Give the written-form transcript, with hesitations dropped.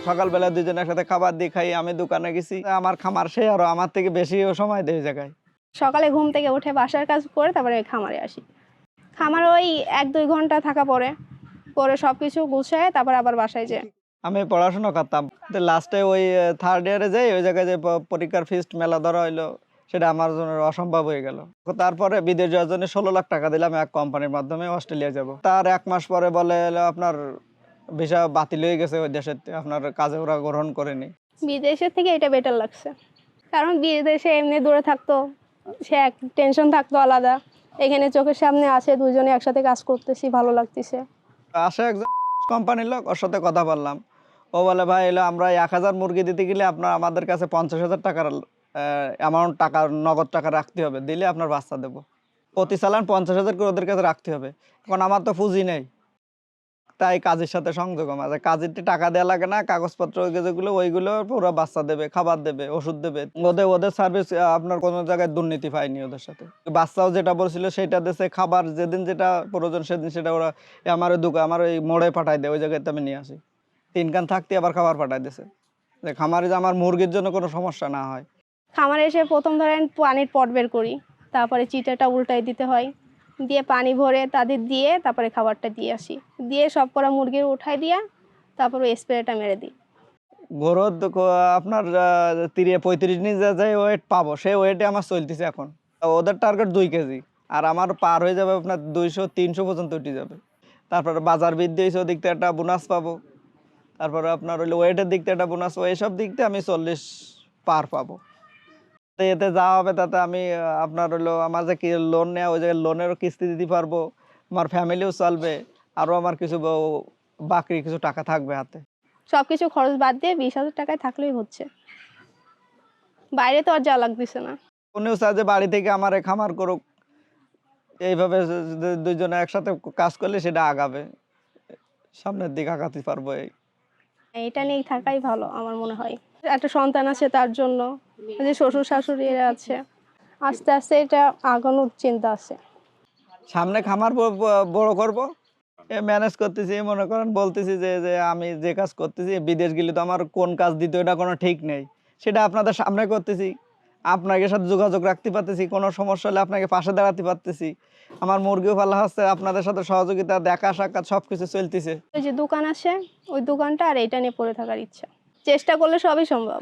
সকালবেলা দুজনে একসাথে খাবার দিয়ে খাই, আমি দোকানে গেছি, আমার খামার সে আরো আমার থেকে বেশি সময় দেয় জায়গায়। সকালে ঘুম থেকে উঠে বাসার কাজ করে তারপরে খামারে আসি। খামারে ওই 1-2 ঘন্টা থাকা পরে সবকিছু গুছায় তারপর আবার বাসায় যাই। আমি পড়াশোনা করতাম, লাস্টে ওই 3rd ইয়ারে যাই, ওই জায়গায় যে পরীক্ষার ফিস্ট মেলা ধরা হইলো, সেটা আমার জন্য অসম্ভব হয়ে গেল। তারপরে বিদেশ যাওয়ার জন্য 16 লাখ টাকা দিলাম এক কোম্পানির মাধ্যমে, অস্ট্রেলিয়া যাব। তার 1 মাস পরে বলে আপনার ভিসা বাতিল হয়ে গেছে, ওই দেশে আপনার কাজে ওরা গ্রহণ করেনি। বিদেশের থেকে এটা বেটার লাগছে, কারণ বিদেশে এমনি দূরে থাকতো, সে এক টেনশন থাকতো আলাদা। এখানে চোখের সামনে আছে, দুজনে একসাথে কাজ করতেছি, ভালো লাগতেছে। আসে একজন কোম্পানির লোক, ওর সাথে কথা বললাম। ও বলে ভাই এলো আমরা 1000 মুরগি দিতে গেলে আপনার আমাদের কাছে 50,000 টাকার অ্যামাউন্ট টাকা, নগদ টাকা রাখতে হবে, দিলে আপনার বাচ্চা দেবো। প্রতি চালান 50,000 করে ওদের কাছে রাখতে হবে। এখন আমার তো পুঁজি নেই, তাই কাজের সাথে সংযোগ আমার, কাজের টাকা দেওয়া লাগে না, কাগজপত্র যেগুলো ওইগুলো পুরো বাচ্চা দেবে, খাবার দেবে, ওষুধ দেবে। ওদের সার্ভিস আপনার কোনো জায়গায় দুর্নীতি পায়নি ওদের সাথে। বাচ্চাও যেটা বলছিল সেটা দেশে, খাবার যেদিন যেটা প্রয়োজন সেদিন সেটা ওরা আমার আমার ওই মোড়ে পাঠায় দেয়, ওই জায়গায় আমি নিয়ে আসি। 3 কান থাকতে আবার খাবার পাঠায় দিছে, যে খামারে যে আমার মুরগির জন্য কোনো সমস্যা না হয়। খামারে এসে প্রথম ধরেন পানির পট বের করি, তারপরে চিটাটা উল্টাই দিতে হয়, দিয়ে পানি ভরে তাদের দিয়ে তারপরে খাবারটা দিয়ে আসি, দিয়ে সব করা মুরগির উঠাই দিয়া তারপরে স্প্রেটা মেরে দিই। গরু আপনার 35 দিন যে ওয়েট পাবো, সেই ওয়েটে আমার চলতেছে এখন। ওদের টার্গেট 2 কেজি, আর আমার পার হয়ে যাবে আপনার 200-300 পর্যন্ত উঠে যাবে। তারপরে বাজার বৃদ্ধি হয়েছে, ওদিক থেকে একটা বোনাস পাবো। তারপরে আপনার হইলো ওয়েটের দিক থেকে একটা বোনাস পাবো, এইসব দিক থেকে আমি 40 পার পাবো। এতে যা হবে তাতে আমি আপনার হলো আমার যে লোন নেওয়া, ওই জায়গায় লোনেরও কিস্তি দিতে পারবো, আমার ফ্যামিলিও চলবে, আরও আমার কিছু বাকি কিছু টাকা থাকবে হাতে। সবকিছু খরচ বাদ দিয়ে 20,000 টাকায় থাকলেই হচ্ছে, বাইরে তো আর যা লাগতেছে না। উনিও চায় যে বাড়ি থেকে আমার খামার করুক, এইভাবে দুইজনে একসাথে কাজ করলে সেটা আগাবে, সামনের দিকে আগাতে পারবো। এটা নিয়ে থাকাই ভালো আমার মনে হয়। একটা সন্তান আছে, তার জন্য যে শ্বশুর শাশুড়ি এরা আছে, আস্তে আস্তে এটা আগানোর চিন্তা আছে। সামনে খামার বড় করব, ম্যানেজ করতেছি, মনে করেন বলতেছি যে যে আমি যে কাজ করতেছি, বিদেশ গেলে তো আমার কোন কাজ দিতে এটা কোনো ঠিক নেই, সেটা আপনাদের সামনে করতেছি, আপনাকে সাথে যোগাযোগ রাখতে পারতেছি, কোনো সমস্যা হলে আপনাকে পাশে দাঁড়াতে পারতেছি। আমার মুরগিও পালা হচ্ছে, আপনাদের সাথে সহযোগিতা, দেখা সাক্ষাৎ সবকিছু চলতেছে। ওই যে দোকান আছে, ওই দোকানটা আর এটা নিয়ে পড়ে থাকার ইচ্ছা, চেষ্টা করলে সবই সম্ভব।